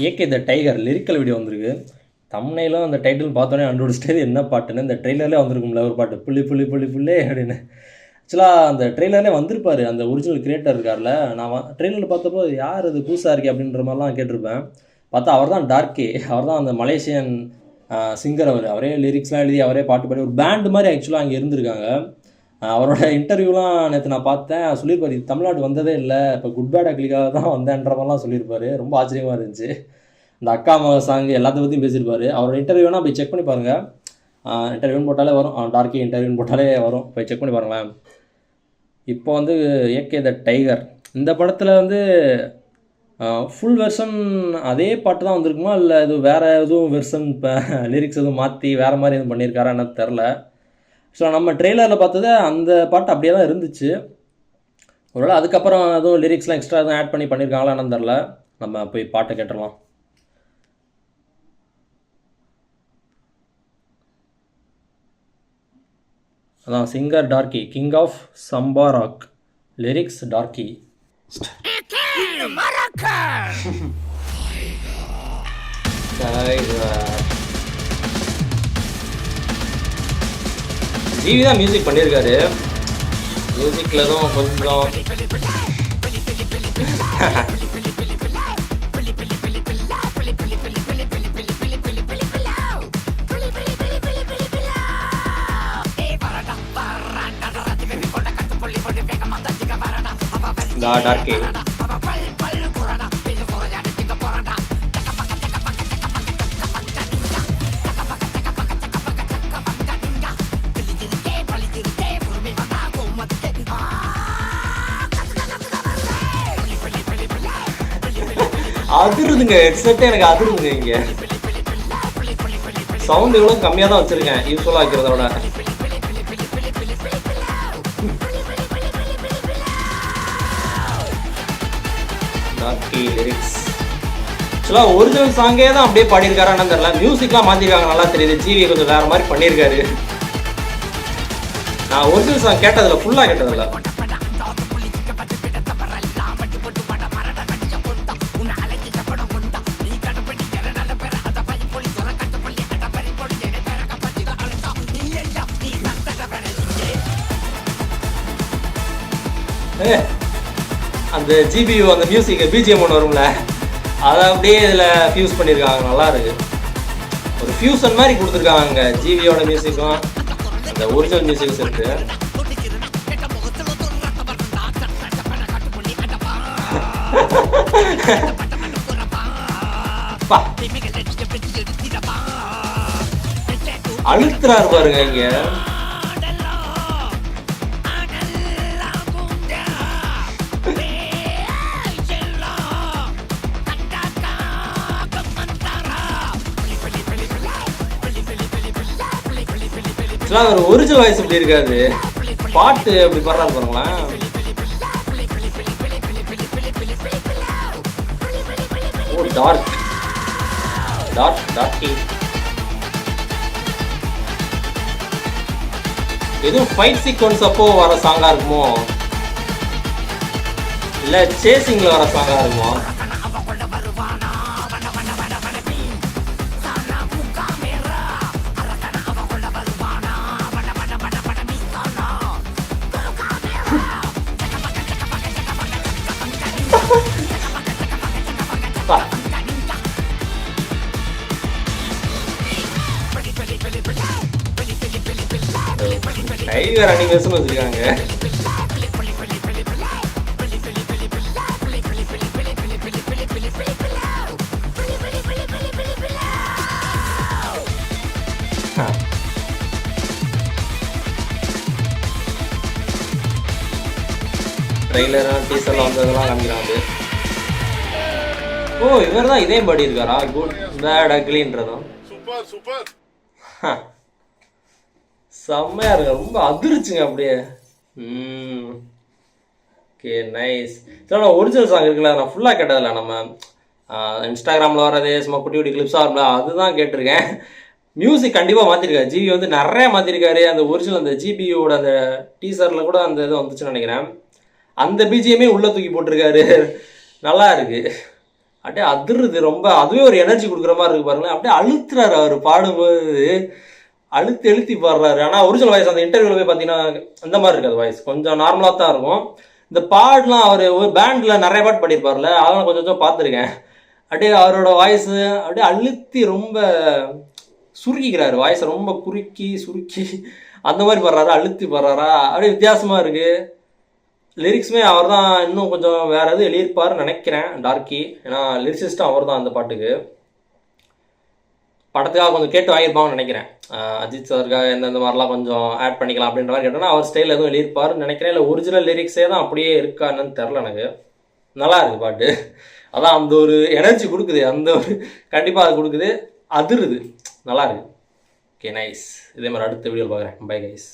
AK the tiger lyrical video வந்திருக்கு. தம்ப்நெயிலும் அந்த title பார்த்தோன்னே கண்டுபிடிச்சிட்டு என்ன பாட்டுன்னு இந்த ட்ரெய்லர்லேயே வந்திருக்கும்ல ஒரு பாட்டு புள்ளி புள்ளி புள்ளி புள்ளே அப்படின்னு. ஆக்சுவலாக அந்த ட்ரெய்லர்லேயே வந்திருப்பார் அந்த ஒரிஜினல் கிரியேட்டர் இருக்கார்ல. நான் ட்ரெய்லரில் பார்த்தப்போ யார் அது புதுசாக இருக்கே அப்படின்ற மாதிரிலாம் கேட்டிருப்பேன். பார்த்தா அவர் தான் டார்கே. அவர் தான் அந்த மலேசியன் சிங்கர். அவரே லிரிக்ஸ்லாம் எழுதி அவரே பாட்டு பாடி ஒரு பேண்டு மாதிரி ஆக்சுவலாக அங்கே இருந்திருக்காங்க. அவரோட இன்டர்வியூலாம் நேற்று நான் பார்த்தேன். சொல்லியிருப்பார் இது தமிழ்நாடு வந்ததே இல்லை, இப்போ குட் பேட் அக்லிக்காக தான் வந்தேன்ற மாதிரிலாம் சொல்லியிருப்பார். ரொம்ப ஆச்சரியமாக இருந்துச்சு. இந்த அக்கா மக சாங் எல்லாத்த பற்றியும் பேசியிருப்பார். அவரோட இன்டர்வியூனா போய் செக் பண்ணி பாருங்கள். இன்டர்வியூன்னு போட்டாலே வரும், டார்கே இன்டர்வியூன்னு போட்டாலே வரும், போய் செக் பண்ணி பாருங்களேன். இப்போ வந்து ஏகே த டைகர் இந்த படத்தில் வந்து ஃபுல் வெர்ஷன் அதே பாட்டு தான் வந்திருக்குமா, இல்லை இது வேறு எதுவும் வெர்ஷன் இப்போ லிரிக்ஸ் எதுவும் மாற்றி வேறு மாதிரி எதுவும் பண்ணியிருக்காரா என்ன தெரில. ஸோ நம்ம ட்ரெய்லரில் பார்த்தது அந்த பாட்டு அப்படியே தான் இருந்துச்சு. ஒருவேளை அதுக்கப்புறம் எதுவும் லிரிக்ஸ்லாம் எக்ஸ்ட்ரா எதுவும் ஆட் பண்ணியிருக்காங்களா என்னன்னு தெரில. நம்ம போய் பாட்டை கேட்டுடலாம். அதான் singer Darcy, king of Samba rock, lyrics Darcy. GV தான் மியூசிக் பண்ணியிருக்காரு. மியூசிக்கில் தான் கொஞ்சம் டார்கே அதிருதுங்க. ஹெட்செட்டே எனக்கு அதிருதுங்க. இங்கே சவுண்ட் எவ்வளோ கம்மியாக தான் வச்சுருக்கேன் யூஸ்ஃபுல்லாக வைக்கிறத விட. டார்கி லிரிக்ஸ் ஆக்சுவலாக ஒரிஜினல் சாங்கே தான் அப்படியே பாடியிருக்காரான்னு தெரியல. மியூசிக்லாம் மாற்றிருக்காங்க, நல்லா தெரியுது. ஜிவி கொஞ்சம் வேறு மாதிரி பண்ணியிருக்காரு. நான் ஒரிஜினல் சாங் கேட்டதில்ல, ஃபுல்லாக கேட்டதில்ல. அந்த ஜிபியூ அந்த மியூசிக் பிஜிஎம் ஒன்று வரும்ல, அதை அப்படியே இதில் ஃபியூஸ் பண்ணியிருக்காங்க. நல்லா இருக்கு. ஒரு ஃபியூசன் மாதிரி கொடுத்துருக்காங்க ஜிவியோட மியூசிக்கும் அந்த ஒரிஜினல் மியூசிக்ஸ் இருக்கு. அழுத்துறாரு பாருங்க இங்க. ஒரு ஒரிஜினல் வாய்ஸ் இப்படி இருக்காது, பாட்டு அப்படி பாடுறாரு பாருங்களேன். ஓ டார்க் டார்க் டார்கி. எதுவும் ஃபைட் சீக்வன்ஸ் அப்போ வர சாங்கா இருக்குமோ, இல்ல சேசிங்ல வர சாங்கா இருக்குமோ? டைகர் அனிமேஷன் வச்சிருக்காங்க. ட்ரெய்லர் டீசர்லாம் வந்ததெல்லாம் காமிக்கிறாங்க. ஓ இவர் தான் இதே பாடி இருக்காரா, குட் பேட் அக்லின்றதும். சூப்பர் சூப்பர், செம்மையா இருக்கு. ரொம்ப அதிர்ச்சிங்க அப்படியே. Okay nice. சரி, ஒரிஜினல் சாங் இருக்குல்ல, நான் ஃபுல்லாக கேட்டதில்ல. நம்ம இன்ஸ்டாகிராமில் வரது சும்மா குட்டி குட்டி கிளிப்ஸாக இருக்குல்ல, அதுதான் கேட்டிருக்கேன். மியூசிக் கண்டிப்பாக மாற்றிருக்காரு ஜிவி, வந்து நிறைய மாற்றிருக்காரு. அந்த ஒரிஜினல் அந்த ஜிபியோட அந்த டீசரில் கூட அந்த இது வந்துச்சுன்னு நினைக்கிறேன். அந்த பிஜிஎம்மே உள்ளே தூக்கி போட்டிருக்காரு. நல்லா இருக்குது. அப்படியே அதிருது ரொம்ப. அதுவே ஒரு எனர்ஜி கொடுக்குற மாதிரி இருக்கு பாருங்களேன். அப்படியே அழுத்துறாரு அவர் பாடும்போது, அழுத்தி பாடுறாரு. ஆனால் ஒரிஜினல் வாய்ஸ் அந்த இன்டர்வியூவில் போய் பார்த்தீங்கன்னா அந்த மாதிரி இருக்காது வாய்ஸ், கொஞ்சம் நார்மலாக தான் இருக்கும். இந்த பாடலாம் அவர் ஒரு பேண்டில் நிறைய பாட்டு பாடியிருப்பார்ல, அதெல்லாம் கொஞ்சம் கொஞ்சம் பார்த்துருக்கேன். அப்படியே அவரோட வாய்ஸு அப்படியே அழுத்தி ரொம்ப சுருக்கிக்கிறாரு வாய்ஸை, ரொம்ப குறுக்கி சுருக்கி அந்த மாதிரி பாடுறாரா, அழுத்தி பாடுறாரா, அப்படியே வித்தியாசமாக இருக்குது. லிரிக்ஸுமே அவர் தான் இன்னும் கொஞ்சம் வேறு எதுவும் எழுதியிருப்பாருன்னு நினைக்கிறேன் டார்க்கி. ஏன்னா லிரிக்ஸிஸ்ட்டும் அவர் தான் அந்த பாட்டுக்கு. படத்துக்காக கொஞ்சம் கேட்டு வாங்கியிருப்பாங்கன்னு நினைக்கிறேன். அஜித் சாருக்காக எந்தெந்த மாதிரிலாம் கொஞ்சம் ஆட் பண்ணிக்கலாம் அப்படின்ற மாதிரி கேட்டோன்னா அவர் ஸ்டைலில் எதுவும் எழுதியிருப்பாருன்னு நினைக்கிறேன். இல்லை ஒரிஜினல் லிரிக்ஸே தான் அப்படியே இருக்கா என்னன்னு தெரில எனக்கு. நல்லா இருக்குது பாட்டு. அதான் அந்த ஒரு எனர்ஜி கொடுக்குது, அந்த ஒரு கண்டிப்பாக அது கொடுக்குது, அதிருது, நல்லா இருக்குது. Okay nice. இதே மாதிரி அடுத்த வீடியோ பார்க்குறேன். Bye guys.